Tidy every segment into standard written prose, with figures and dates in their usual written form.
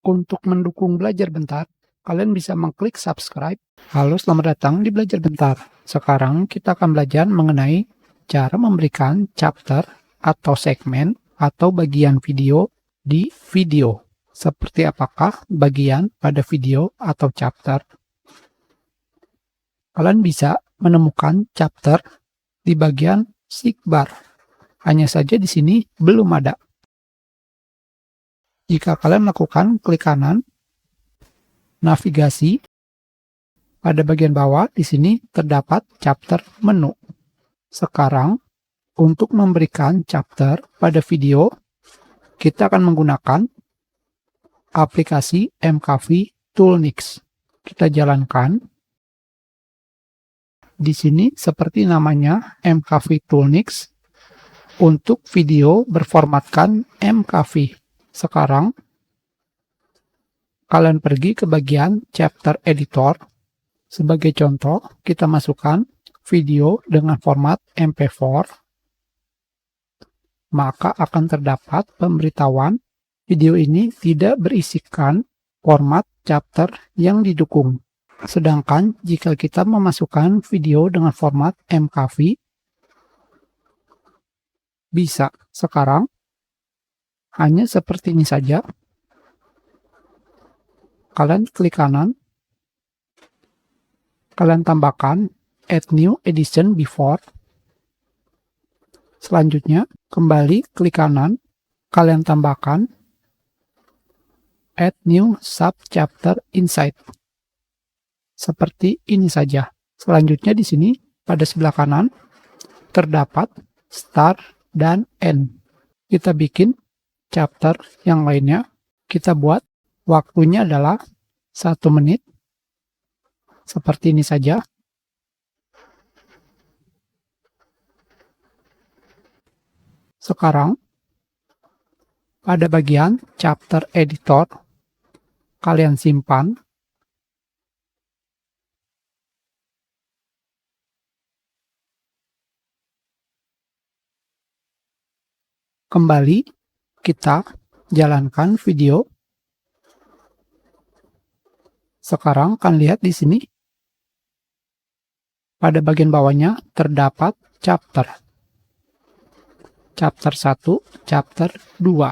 Untuk mendukung Belajar Bentar, kalian bisa mengklik subscribe. Halo, selamat datang di Belajar Bentar. Sekarang kita akan belajar mengenai cara memberikan chapter atau segmen atau bagian video di video. Seperti apakah bagian pada video atau chapter? Kalian bisa menemukan chapter di bagian sidebar. Hanya saja di sini belum ada. Jika kalian melakukan klik kanan, navigasi, pada bagian bawah di sini terdapat chapter menu. Sekarang, untuk memberikan chapter pada video, kita akan menggunakan aplikasi MKV Toolnix. Kita jalankan. Di sini seperti namanya MKV Toolnix, untuk video berformatkan MKV. Sekarang, kalian pergi ke bagian chapter editor. Sebagai contoh, kita masukkan video dengan format MP4. Maka akan terdapat pemberitahuan video ini tidak berisikan format chapter yang didukung. Sedangkan jika kita memasukkan video dengan format MKV, bisa. Sekarang, hanya seperti ini saja. Kalian klik kanan. Kalian tambahkan Add New Edition Before. Selanjutnya, kembali klik kanan. Kalian tambahkan Add New Subchapter Inside. Seperti ini saja. Selanjutnya di sini, pada sebelah kanan, terdapat Start dan End. Kita bikin chapter yang lainnya. Kita buat waktunya adalah 1 menit. Seperti ini saja. Sekarang, pada bagian chapter editor, kalian simpan. Kembali, kita jalankan video. Sekarang kalian lihat di sini. Pada bagian bawahnya terdapat chapter. Chapter 1, chapter 2.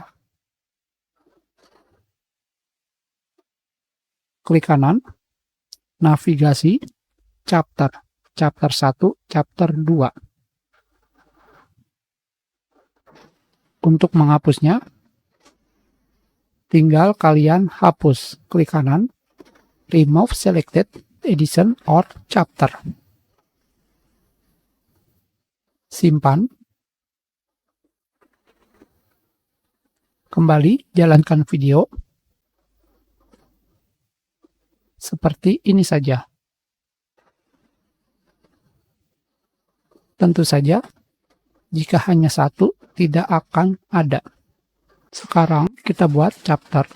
Klik kanan, navigasi, chapter. Chapter 1, chapter 2. Untuk menghapusnya, tinggal kalian hapus. Klik kanan, remove selected edition or chapter. Simpan. Kembali jalankan video. Seperti ini saja. Tentu saja, jika hanya satu, tidak akan ada. Sekarang kita buat chapter.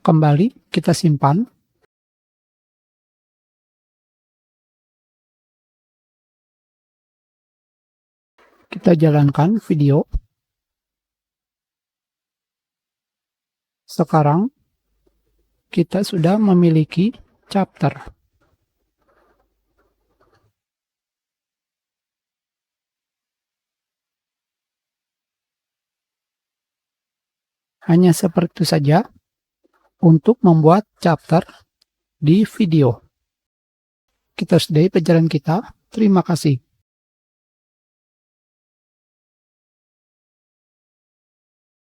Kembali kita simpan. Kita jalankan video. Sekarang kita sudah memiliki chapter. Hanya seperti itu saja untuk membuat chapter di video. kita sudahi pelajaran kita. Terima kasih.